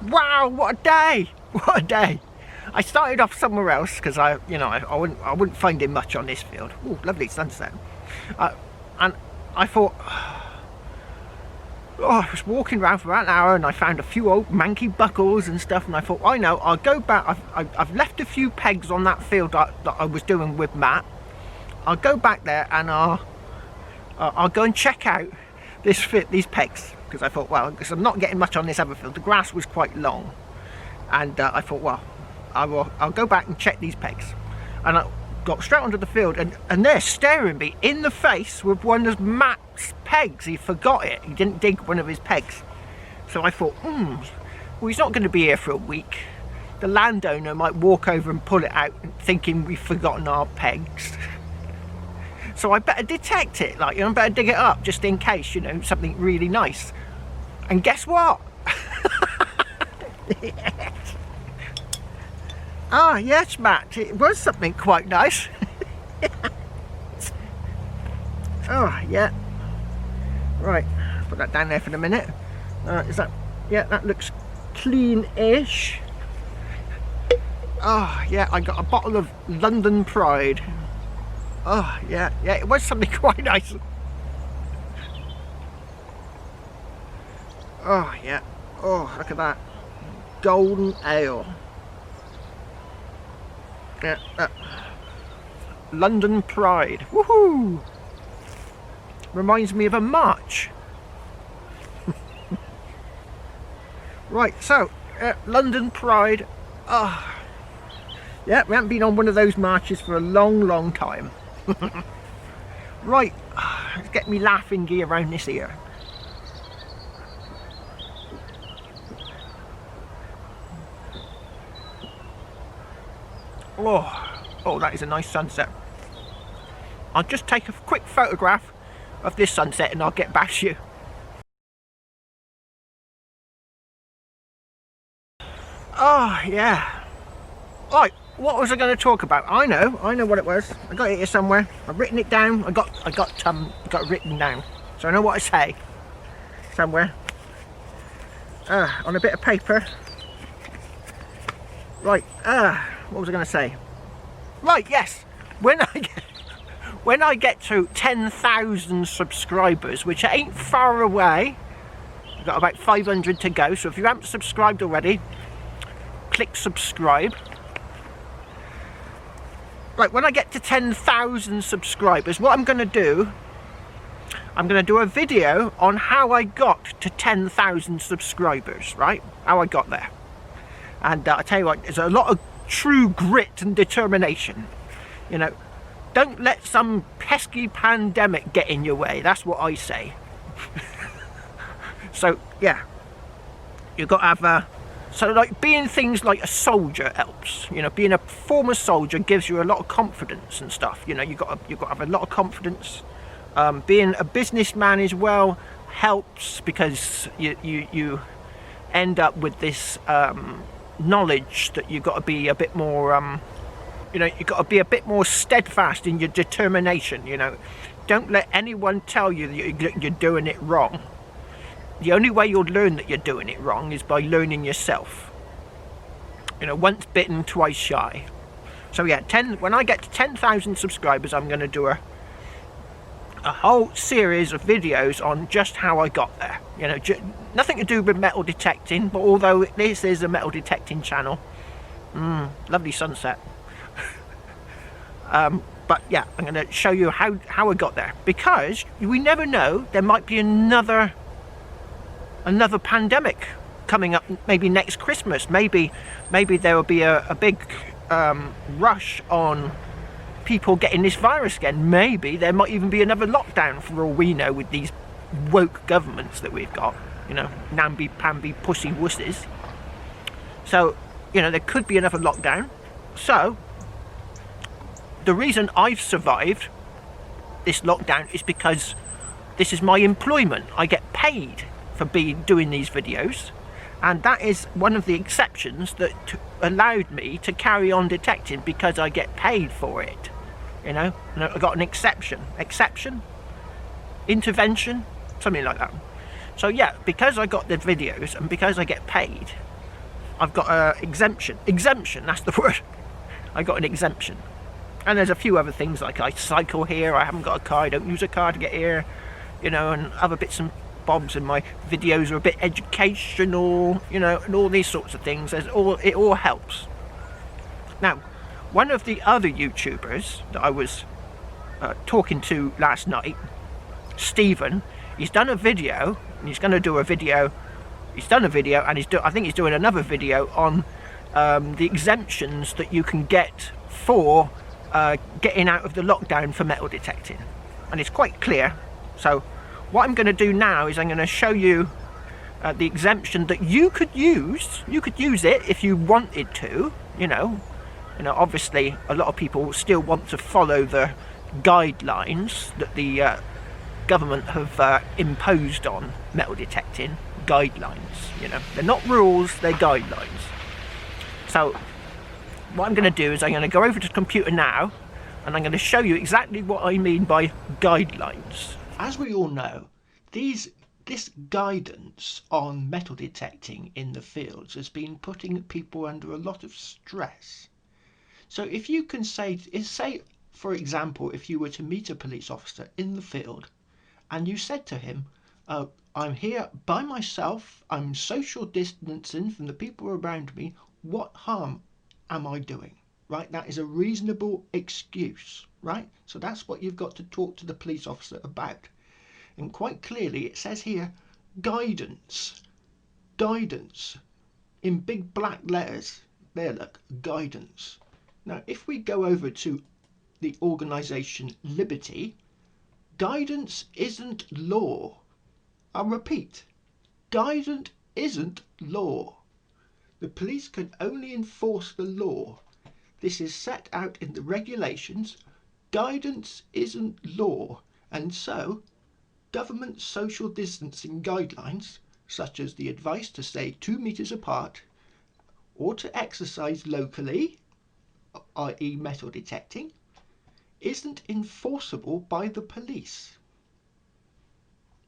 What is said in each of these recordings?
Wow, what a day! What a day! I started off somewhere else because I wouldn't find it much on this field. Ooh, lovely sunset. And I thought, I was walking around for about an hour and I found a few old manky buckles and stuff, and I thought, I know, I'll go back. I've left a few pegs on that field that I was doing with Matt. I'll go back there and I'll go and check out these pegs, because I thought, well, because I'm not getting much on this other field. The grass was quite long, and I thought, well, I'll go back and check these pegs. And I got straight onto the field, and they're staring me in the face with one of Matt's pegs. He forgot it. He didn't dig one of his pegs. So I thought, well, he's not going to be here for a week. The landowner might walk over and pull it out, thinking we've forgotten our pegs. So I better detect it, I better dig it up just in case, something really nice. And guess what? Yes. Ah, yes, Matt, it was something quite nice. Oh, yeah. Right, put that down there for a minute. Is that, yeah, that looks clean-ish. Oh, yeah, I got a bottle of London Pride. Oh, yeah, it was something quite nice. Oh, yeah. Oh, look at that. Golden ale. Yeah, London Pride. Woohoo! Reminds me of a march. Right, so, London Pride. Oh, yeah, we haven't been on one of those marches for a long, long time. Right, let's get me laughing gear around this ear. Oh, that is a nice sunset. I'll just take a quick photograph of this sunset and I'll get back to you. Oh, yeah. Right, what was I going to talk about? I know what it was. I got it here somewhere. I've written it down. I got it written down, so I know what I say. Somewhere. On a bit of paper. Right. What was I going to say? Right. Yes. When I get to 10,000 subscribers, which ain't far away. I've got about 500 to go. So if you haven't subscribed already, click subscribe. Right, when I get to 10,000 subscribers, what I'm going to do a video on how I got to 10,000 subscribers, right? How I got there. And I tell you what, there's a lot of true grit and determination. Don't let some pesky pandemic get in your way. That's what I say. So, yeah. You've got to have so like being things like a soldier helps. Being a former soldier gives you a lot of confidence and stuff. You've got to have a lot of confidence. Being a businessman as well helps, because you end up with this knowledge that you've got to be a bit more you've got to be a bit more steadfast in your determination. Don't let anyone tell you that you're doing it wrong. The only way you'll learn that you're doing it wrong is by learning yourself. Once bitten, twice shy. So yeah, when I get to 10,000 subscribers, I'm going to do a whole series of videos on just how I got there. Nothing to do with metal detecting, but although this is a metal detecting channel. Lovely sunset. But yeah, I'm going to show you how I got there, because we never know, there might be another pandemic coming up, maybe next Christmas. Maybe there will be a big rush on people getting this virus again. Maybe there might even be another lockdown, for all we know, with these woke governments that we've got. Namby-pamby pussy wusses. So, there could be another lockdown. So, the reason I've survived this lockdown is because this is my employment. I get paid for doing these videos, and that is one of the exceptions that allowed me to carry on detecting, because I get paid for it. I got an exception, intervention, something like that. So yeah, because I got the videos and because I get paid, I've got a exemption. Exemption, that's the word. I got an exemption. And there's a few other things, like I cycle here, I haven't got a car, I don't use a car to get here, you know, and other bits and bobs, and my videos are a bit educational, you know, and all these sorts of things. It all helps. Now, one of the other YouTubers that I was talking to last night, Stephen, he's done a video, and he's going to do a video. He's done a video, and I think he's doing another video on the exemptions that you can get for getting out of the lockdown for metal detecting, and it's quite clear. So what I'm going to do now is I'm going to show you the exemption that you could use. You could use it if you wanted to, you know, obviously a lot of people still want to follow the guidelines that the government have imposed on metal detecting. Guidelines, you know, they're not rules, they're guidelines. So what I'm going to do is I'm going to go over to the computer now, and I'm going to show you exactly what I mean by guidelines. As we all know, this guidance on metal detecting in the fields has been putting people under a lot of stress. So if you can say, for example, if you were to meet a police officer in the field and you said to him, I'm here by myself, I'm social distancing from the people around me, what harm am I doing? Right, that is a reasonable excuse, right? So that's what you've got to talk to the police officer about. And quite clearly it says here, guidance, in big black letters. There, look, guidance. Now, if we go over to the organisation Liberty, guidance isn't law. I'll repeat, guidance isn't law. The police can only enforce the law. This is set out in the regulations. Guidance isn't law, and so government social distancing guidelines, such as the advice to stay 2 meters apart or to exercise locally, i.e. metal detecting, isn't enforceable by the police.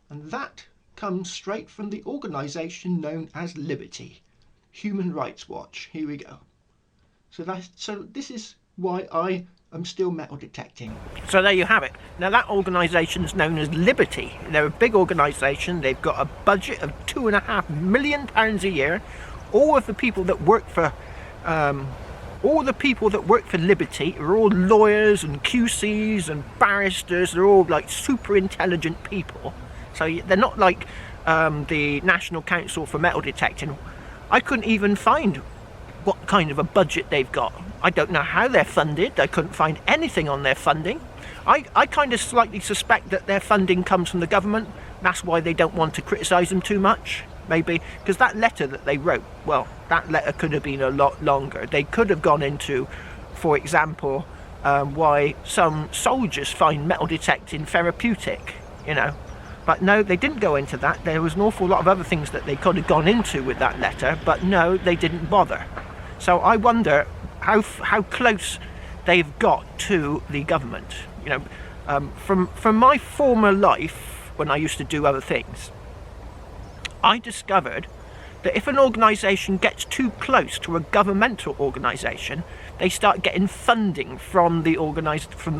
And that comes straight from the organisation known as Liberty, Human Rights Watch. Here we go. So this is why I am still metal detecting. So there you have it. Now that organisation is known as Liberty. They're a big organisation. They've got a budget of £2.5 million a year. All of the people that work for Liberty are all lawyers and QCs and barristers. They're all like super intelligent people. So they're not like the National Council for Metal Detecting. I couldn't even find what kind of a budget they've got. I don't know how they're funded. I couldn't find anything on their funding. I kind of slightly suspect that their funding comes from the government. That's why they don't want to criticise them too much. Maybe because that letter that they wrote, well, that letter could have been a lot longer. They could have gone into, for example, why some soldiers find metal detecting therapeutic, you know. But no, they didn't go into that. There was an awful lot of other things that they could have gone into with that letter, but no, they didn't bother. So I wonder how close they've got to the government. You know, from my former life, when I used to do other things, I discovered that if an organisation gets too close to a governmental organisation, they start getting funding from the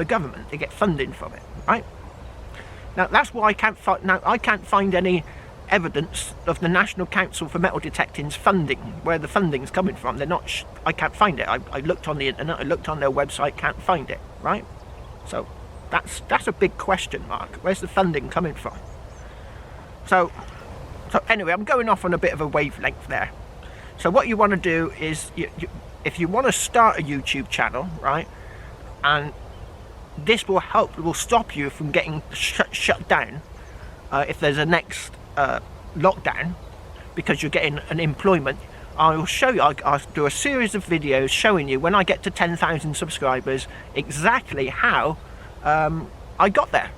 government. They get funding from it, right? Now that's why I can't find any evidence of the National Council for Metal Detecting's funding, where the funding's coming from. They're not. I can't find it. I looked on the internet. I looked on their website. Can't find it. Right. So that's a big question mark. Where's the funding coming from? So anyway, I'm going off on a bit of a wavelength there. So what you want to do is, if you want to start a YouTube channel, right, and this will stop you from getting shut down if there's a next lockdown, because you're getting unemployment. I'll show you. I'll do a series of videos showing you when I get to 10,000 subscribers exactly how I got there.